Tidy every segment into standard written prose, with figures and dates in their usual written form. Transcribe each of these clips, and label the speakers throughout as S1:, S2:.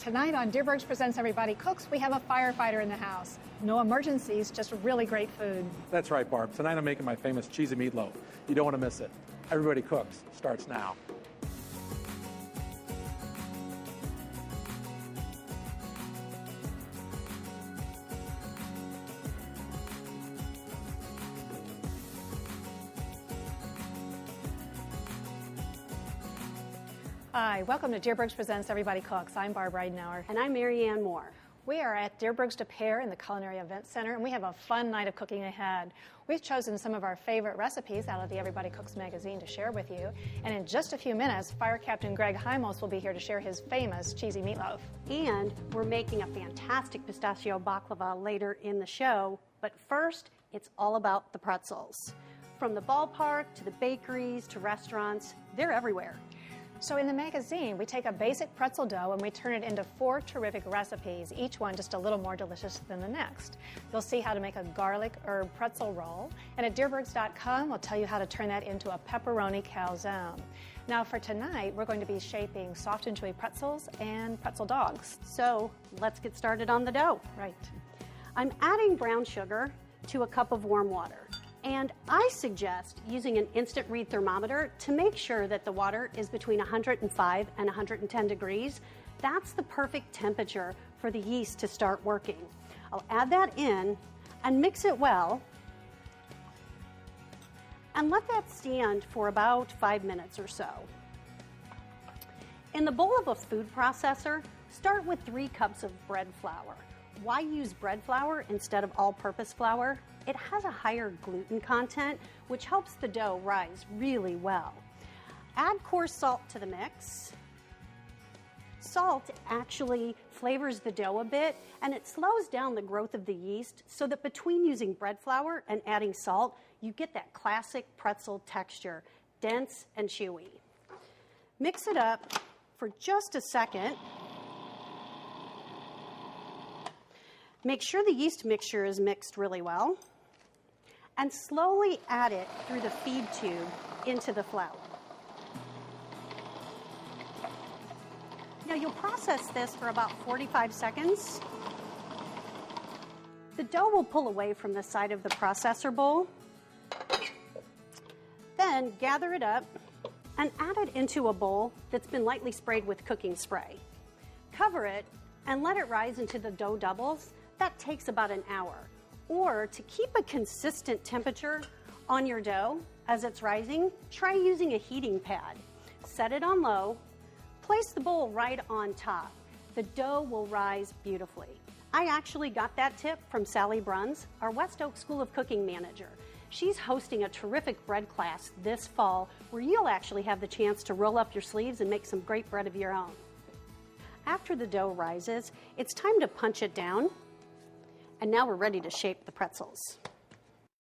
S1: Tonight on Dierbergs Presents Everybody Cooks, we have a firefighter in the house. No emergencies, just really great food.
S2: That's right, Barb. Tonight I'm making my famous cheesy meatloaf. You don't want to miss it. Everybody Cooks starts now.
S1: Hi, welcome to Dierbergs Presents Everybody Cooks. I'm Barb Ridenauer.
S3: And I'm Marianne Moore.
S1: We are at Dierbergs de Pear in the Culinary Event Center, and we have a fun night of cooking ahead. We've chosen some of our favorite recipes out of the Everybody Cooks magazine to share with you. And in just a few minutes, Fire Captain Greg Hymos will be here to share his famous cheesy meatloaf.
S3: And we're making a fantastic pistachio baklava later in the show. But first, it's all about the pretzels. From the ballpark to the bakeries to restaurants, they're everywhere.
S1: So in the magazine, we take a basic pretzel dough and we turn it into 4 terrific recipes, each one just a little more delicious than the next. You'll see how to make a garlic herb pretzel roll, and at Dierbergs.com, we'll tell you how to turn that into a pepperoni calzone. Now for tonight, we're going to be shaping soft and chewy pretzels and pretzel dogs.
S3: So let's get started on the dough.
S1: Right.
S3: I'm adding brown sugar to a cup of warm water. And I suggest using an instant read thermometer to make sure that the water is between 105 and 110 degrees. That's the perfect temperature for the yeast to start working. I'll add that in and mix it well and let that stand for about 5 minutes or so. In the bowl of a food processor, start with 3 cups of bread flour. Why use bread flour instead of all-purpose flour? It has a higher gluten content, which helps the dough rise really well. Add coarse salt to the mix. Salt actually flavors the dough a bit, and it slows down the growth of the yeast so that between using bread flour and adding salt, you get that classic pretzel texture, dense and chewy. Mix it up for just a second. Make sure the yeast mixture is mixed really well, and slowly add it through the feed tube into the flour. Now you'll process this for about 45 seconds. The dough will pull away from the side of the processor bowl. Then gather it up and add it into a bowl that's been lightly sprayed with cooking spray. Cover it and let it rise into the dough doubles. That takes about an hour. Or to keep a consistent temperature on your dough as it's rising, try using a heating pad. Set it on low, place the bowl right on top. The dough will rise beautifully. I actually got that tip from Sally Bruns, our West Oak School of Cooking manager. She's hosting a terrific bread class this fall where you'll actually have the chance to roll up your sleeves and make some great bread of your own. After the dough rises, it's time to punch it down. And now we're ready to shape the pretzels.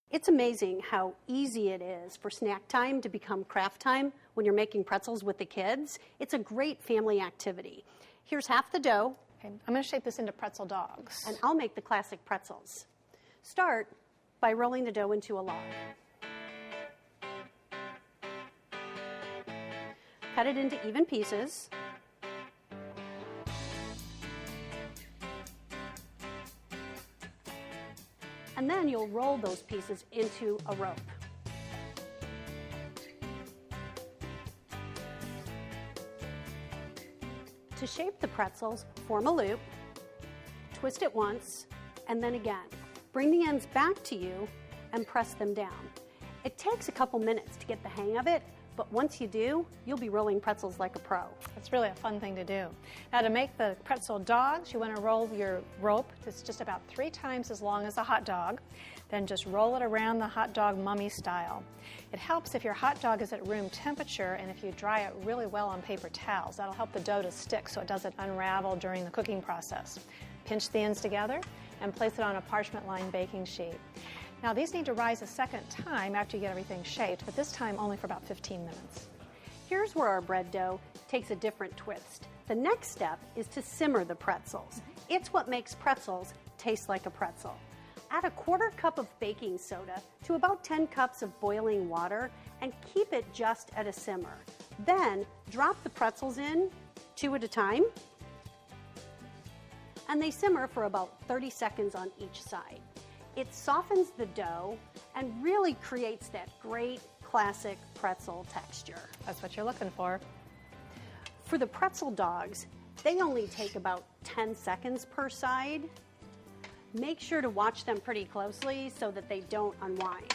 S3: It's amazing how easy it is for snack time to become craft time when you're making pretzels with the kids. It's a great family activity. Here's half the dough.
S1: Okay, I'm going to shape this into pretzel dogs.
S3: And I'll make the classic pretzels. Start by rolling the dough into a log. Cut it into even pieces. And then you'll roll those pieces into a rope. To shape the pretzels, form a loop, twist it once, and then again. Bring the ends back to you and press them down. It takes a couple minutes to get the hang of it, but once you do, you'll be rolling pretzels like a pro.
S1: It's really a fun thing to do. Now to make the pretzel dogs, you want to roll your rope that's just about 3 times as long as a hot dog. Then just roll it around the hot dog mummy style. It helps if your hot dog is at room temperature and if you dry it really well on paper towels. That'll help the dough to stick so it doesn't unravel during the cooking process. Pinch the ends together and place it on a parchment-lined baking sheet. Now these need to rise a second time after you get everything shaped, but this time only for about 15 minutes.
S3: Here's where our bread dough takes a different twist. The next step is to simmer the pretzels. It's what makes pretzels taste like a pretzel. Add a 1/4 cup of baking soda to about 10 cups of boiling water and keep it just at a simmer. Then drop the pretzels in 2 at a time. and they simmer for about 30 seconds on each side. It softens the dough and really creates that great classic pretzel texture.
S1: That's what you're looking for.
S3: For the pretzel dogs, they only take about 10 seconds per side. Make sure to watch them pretty closely so that they don't unwind.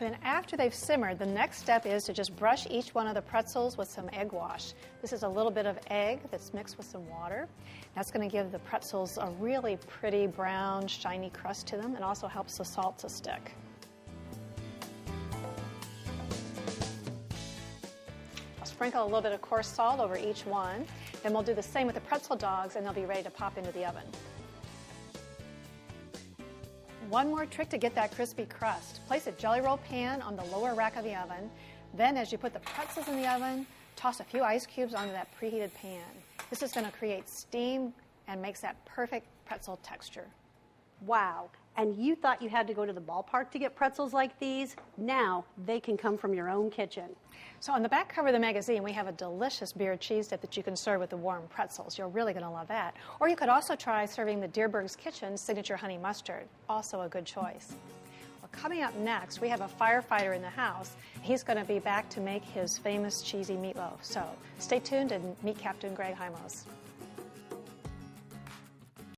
S1: Then after they've simmered, the next step is to just brush each one of the pretzels with some egg wash. This is a little bit of egg that's mixed with some water. That's going to give the pretzels a really pretty brown, shiny crust to them and also helps the salt to stick. I'll sprinkle a little bit of coarse salt over each one. Then we'll do the same with the pretzel dogs and they'll be ready to pop into the oven. One more trick to get that crispy crust. Place a jelly roll pan on the lower rack of the oven. Then as you put the pretzels in the oven, toss a few ice cubes onto that preheated pan. This is going to create steam and makes that perfect pretzel texture.
S3: Wow, and you thought you had to go to the ballpark to get pretzels like these? Now they can come from your own kitchen.
S1: So on the back cover of the magazine, we have a delicious beer cheese dip that you can serve with the warm pretzels. You're really going to love that. Or you could also try serving the Dierbergs Kitchen signature honey mustard. Also a good choice. Well, coming up next, we have a firefighter in the house. He's going to be back to make his famous cheesy meatloaf. So stay tuned and meet Captain Greg Hymos.